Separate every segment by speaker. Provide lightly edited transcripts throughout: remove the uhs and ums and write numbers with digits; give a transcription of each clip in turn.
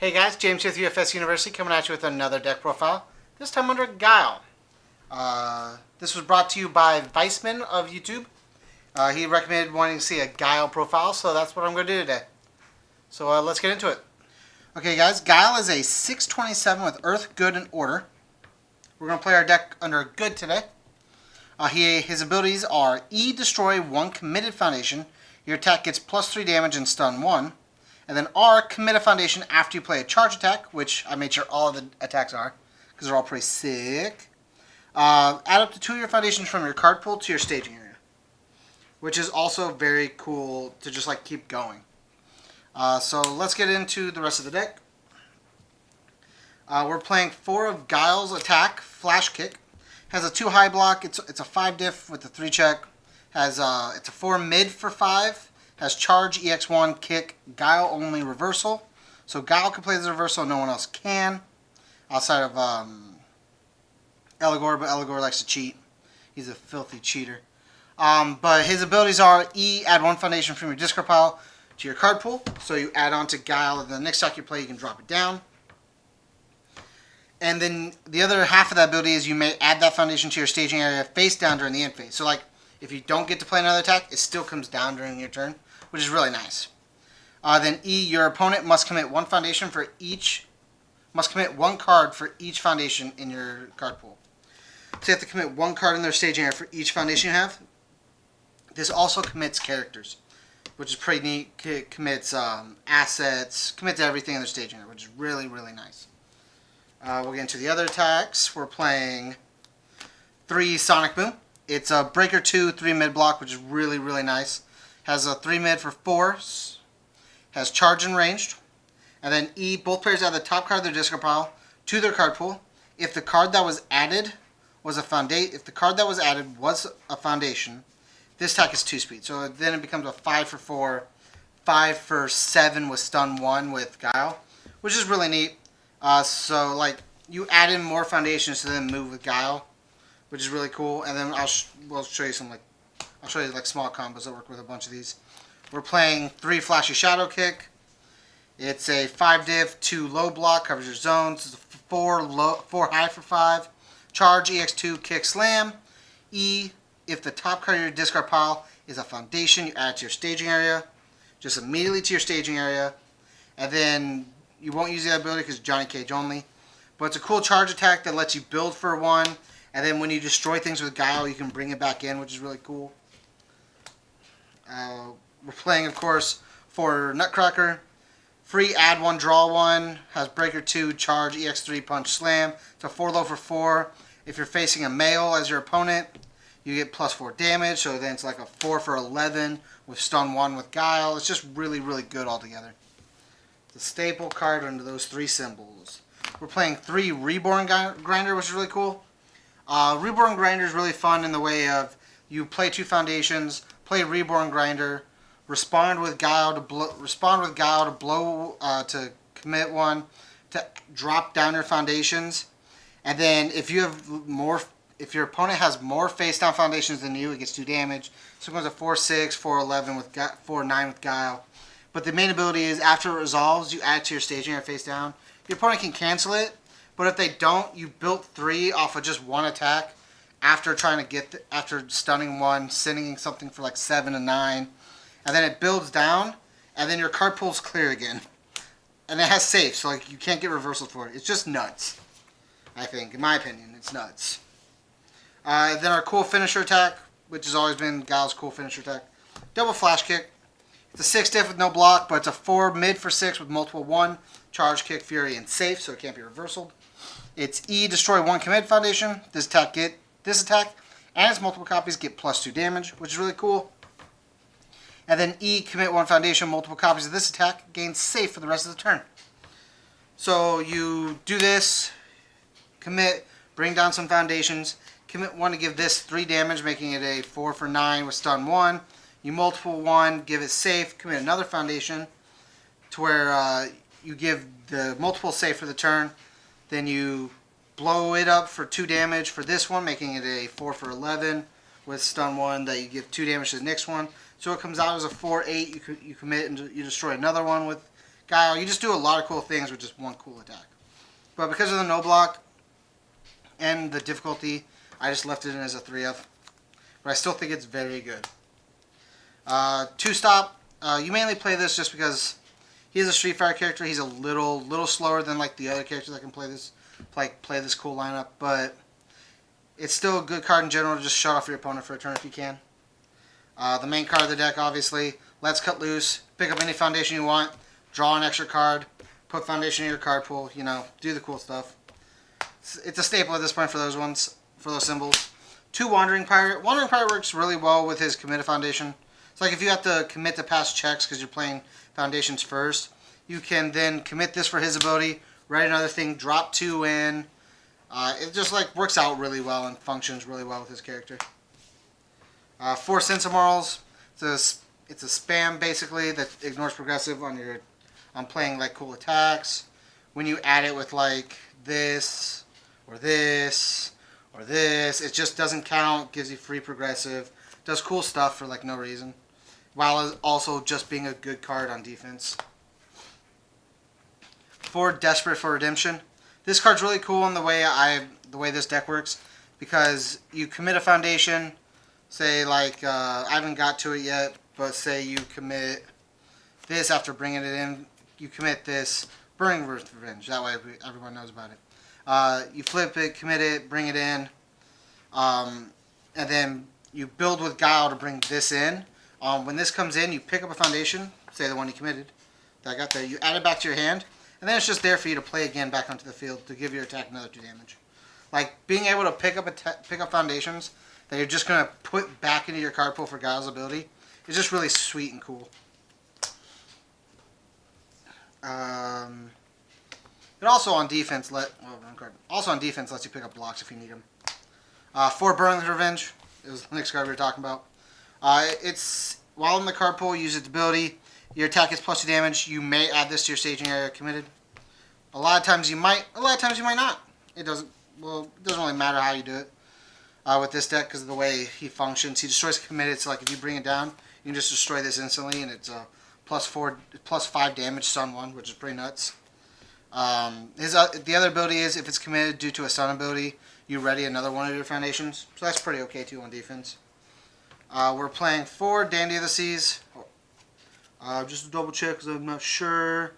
Speaker 1: Hey guys, James here with UFSU University coming at you with another deck profile, this time under Guile. This was brought to you by Viseman of YouTube. He recommended wanting to see a Guile profile, so that's what I'm going to do today. So let's get into it. Okay guys, Guile is a 627 with Earth, Good, and Order. We're going to play our deck under Good today. His abilities are E, destroy 1 committed foundation. Your attack gets +3 damage and stun 1. And then R, commit a foundation after you play a charge attack, which I made sure all of the attacks are, because they're all pretty sick. Add up to 2 of your foundations from your card pool to your staging area, which is also very cool to just like keep going. So let's get into the rest of the deck. We're playing 4 of Guile's attack, Flash Kick. Has a 2 high block, it's a 5 diff with a 3 check. It's a 4 mid for 5. Has charge, EX1, kick, Guile only reversal. So Guile can play this reversal, no one else can. Outside of Eligor, but Eligor likes to cheat. He's a filthy cheater. But his abilities are E, add 1 foundation from your discard pile to your card pool. So you add on to Guile, and the next deck you play, you can drop it down. And then the other half of that ability is you may add that foundation to your staging area face down during the end phase. So like, if you don't get to play another attack, it still comes down during your turn, which is really nice. Then E, your opponent must commit 1 foundation for each, must commit 1 card for each foundation in your card pool. So you have to commit 1 card in their staging area for each foundation you have. This also commits characters, which is pretty neat. Commits assets, commits everything in their staging area, which is really, really nice. We'll get into the other attacks. We're playing 3 Sonic Boom. It's a Breaker 2, 3 mid block, which is really, really nice. Has a 3 mid for 4. Has charge and ranged. And then E, both players add the top card of their discard pile to their card pool. If the card that was added was a foundation, this attack is 2 speed. So then it becomes a 5 for 4, 5 for 7 with stun 1 with Guile, which is really neat. So like you add in more foundations to then move with Guile, which is really cool. And then we'll show you some I'll show you small combos that work with a bunch of these. We're playing 3 Flashy Shadow Kick. It's a 5 diff, 2 low block, covers your zones. It's a 4 high for 5. Charge, EX2, kick, slam. E, if the top card of your discard pile is a foundation, you add it to your staging area. Just immediately to your staging area. And then you won't use the ability because Johnny Cage only. But it's a cool charge attack that lets you build for 1. And then when you destroy things with Guile, you can bring it back in, which is really cool. We're playing, of course, for Nutcracker. Free, add 1, draw 1. Has Breaker 2, charge, EX3, punch, slam. It's a 4 low for 4. If you're facing a male as your opponent, you get +4 damage. So then it's like a 4 for 11 with stun 1 with Guile. It's just really, really good altogether. It's a staple card under those 3 symbols. We're playing 3 Reborn Grinder, which is really cool. Reborn Grinder is really fun in the way of you play 2 foundations, play Reborn Grinder, respond with Guile to commit 1 to drop down your foundations, and then if your opponent has more face down foundations than you, it gets 2 damage. So it goes to 4/6, 4/11 with 4/9 with Guile. But the main ability is after it resolves, you add it to your staging area face down. Your opponent can cancel it. But if they don't, you built 3 off of just 1 attack after after stunning 1, sending something for like 7 and 9, and then it builds down, and then your card pool's clear again, and it has safe, so like you can't get reversal for it. It's just nuts. I think, in my opinion, it's nuts. Then our cool finisher attack, which has always been Guile's cool finisher attack, double Flash Kick. It's a 6 diff with no block, but it's a 4 mid for 6 with multiple 1, charge, kick, fury, and safe, so it can't be reversaled. It's E, destroy 1 commit foundation. This attack and its multiple copies get +2 damage, which is really cool. And then E, commit 1 foundation, multiple copies of this attack, gains safe for the rest of the turn. So you do this, commit, bring down some foundations, commit 1 to give this 3 damage, making it a 4 for 9 with stun 1. You multiple 1, give it safe, commit another foundation to where you give the multiple safe for the turn. Then you blow it up for 2 damage for this one, making it a 4 for 11 with stun 1 that you give 2 damage to the next one. So it comes out as a 4/8. You commit and you destroy another one with Guile, you just do a lot of cool things with just one cool attack. But because of the no block and the difficulty, I just left it in as a 3F. But I still think it's very good. 2-stop. You mainly play this just because he is a Street Fighter character. He's a little slower than like the other characters that can play this cool lineup. But it's still a good card in general to just shut off your opponent for a turn if you can. The main card of the deck, obviously. Let's Cut Loose. Pick up any foundation you want. Draw an extra card. Put foundation in your card pool. You know, do the cool stuff. It's a staple at this point for those ones, for those symbols. 2 Wandering Pirate. Wandering Pirate works really well with his committed foundation. It's like if you have to commit to pass checks because you're playing foundations first, you can then commit this for his ability, write another thing, drop 2 in. It just like works out really well and functions really well with his character. 4 Sensimorals. It's a spam basically that ignores progressive on playing like cool attacks. When you add it with like this or this or this, it just doesn't count. Gives you free progressive. Does cool stuff for like no reason, while also just being a good card on defense. 4 Desperate for Redemption. This card's really cool in the way this deck works, because you commit a foundation. Say like I haven't got to it yet, but say you commit this after bringing it in. You commit this, Burning Revenge. That way everyone knows about it. You flip it, commit it, bring it in, and then you build with Guile to bring this in. When this comes in, you pick up a foundation, say the one you committed that I got there. You add it back to your hand, and then it's just there for you to play again back onto the field to give your attack another 2 damage. Like being able to pick up foundations that you're just gonna put back into your card pool for Guile's ability is just really sweet and cool. It also on defense lets you pick up blocks if you need them. 4 Burning Revenge is the next card we were talking about. It's while in the card pool, use its ability. Your attack is +2 damage. You may add this to your staging area committed. A lot of times you might. A lot of times you might not. It doesn't really matter how you do it with this deck because of the way he functions. He destroys committed. So like if you bring it down, you can just destroy this instantly, and it's +5 damage stun 1, which is pretty nuts. The other ability is if it's committed due to a stun ability, you ready another one of your foundations. So that's pretty okay too on defense. We're playing 4 Dandy of the Seas. Just to double check because I'm not sure.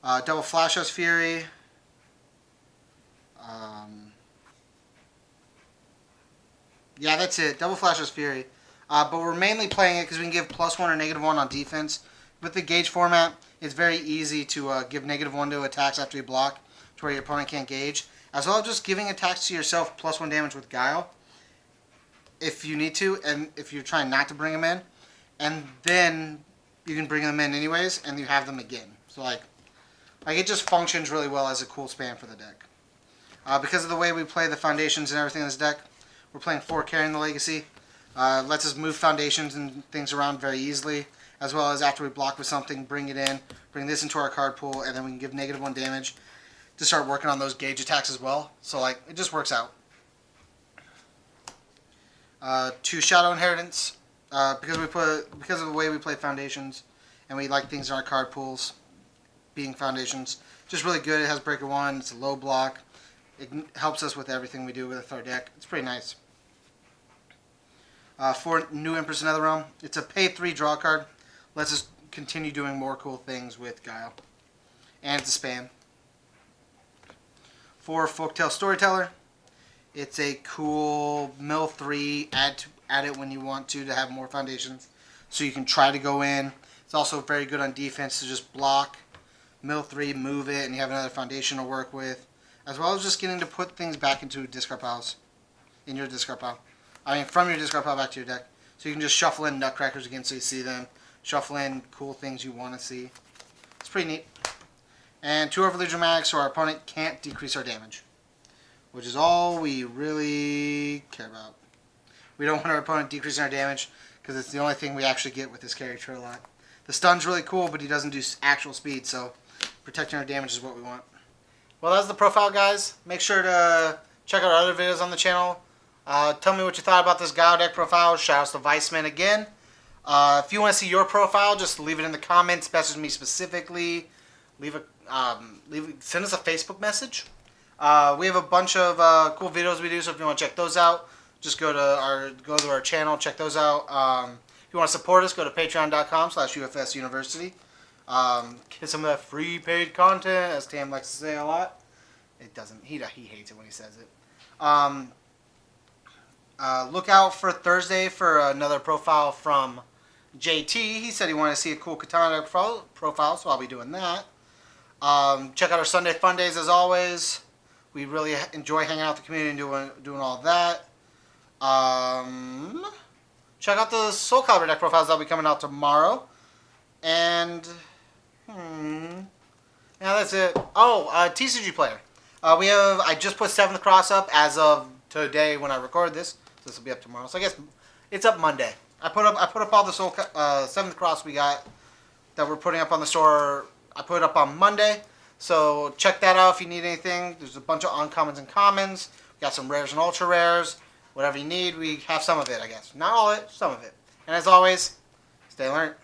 Speaker 1: Double Flash House Fury. Yeah, that's it. Double Flash House Fury. But we're mainly playing it because we can give +1 or -1 on defense. With the gauge format, it's very easy to give -1 to attacks after you block to where your opponent can't gauge. As well as just giving attacks to yourself +1 damage with Guile if you need to, and if you're trying not to bring them in. And then you can bring them in anyways, and you have them again. So like it just functions really well as a cool spam for the deck. Because of the way we play the foundations and everything in this deck, we're playing 4 Carrying the Legacy. Lets us move foundations and things around very easily, as well as after we block with something, bring it in, bring this into our card pool, and then we can give -1 damage to start working on those gauge attacks as well. So like it just works out. 2 Shadow Inheritance. Because of the way we play foundations, and we like things in our card pools being foundations. Just really good. It has Breaker 1. It's a low block. It helps us with everything we do with our deck. It's pretty nice. 4 New Empress in Netherrealm. It's a pay 3 draw card. Lets us continue doing more cool things with Guile. And it's a spam. 4 Folktale Storyteller. It's a cool mill 3. Add it when you want to have more foundations. So you can try to go in. It's also very good on defense to just block, mill 3, move it, and you have another foundation to work with. As well as just getting to put things back into discard piles. In your discard pile. I mean, from your discard pile back to your deck. So you can just shuffle in Nutcrackers again so you see them. Shuffle in cool things you want to see. It's pretty neat. And 2 Overly Dramatic so our opponent can't decrease our damage. Which is all we really care about. We don't want our opponent decreasing our damage because it's the only thing we actually get with this character a lot. The stun's really cool, but he doesn't do actual speed, so protecting our damage is what we want. Well, that's the profile, guys. Make sure to check out our other videos on the channel. Tell me what you thought about this Guile deck profile. Shout out to Viseman again. If you want to see your profile, just leave it in the comments. Message me specifically. send us a Facebook message. We have a bunch of cool videos we do, so if you want to check those out, just go to our channel, check those out. If you want to support us, go to patreon.com/UFS University. Get some of that free paid content, as Tam likes to say a lot. It doesn't. He hates it when he says it. Look out for Thursday for another profile from JT. He said he wanted to see a cool katana profile, so I'll be doing that. Check out our Sunday Fun Days as always. We really enjoy hanging out with the community and doing all that. Check out the Soul Calibur deck profiles that'll be coming out tomorrow. And yeah, that's it. Oh, TCG player. I just put 7th Cross up as of today when I record this. So this will be up tomorrow. So I guess it's up Monday. I put up all the 7th Cross we got that we're putting up on the store. I put it up on Monday. So check that out if you need anything. There's a bunch of uncommons and commons. We got some rares and ultra rares. Whatever you need, we have some of it, I guess. Not all of it, some of it. And as always, stay learned.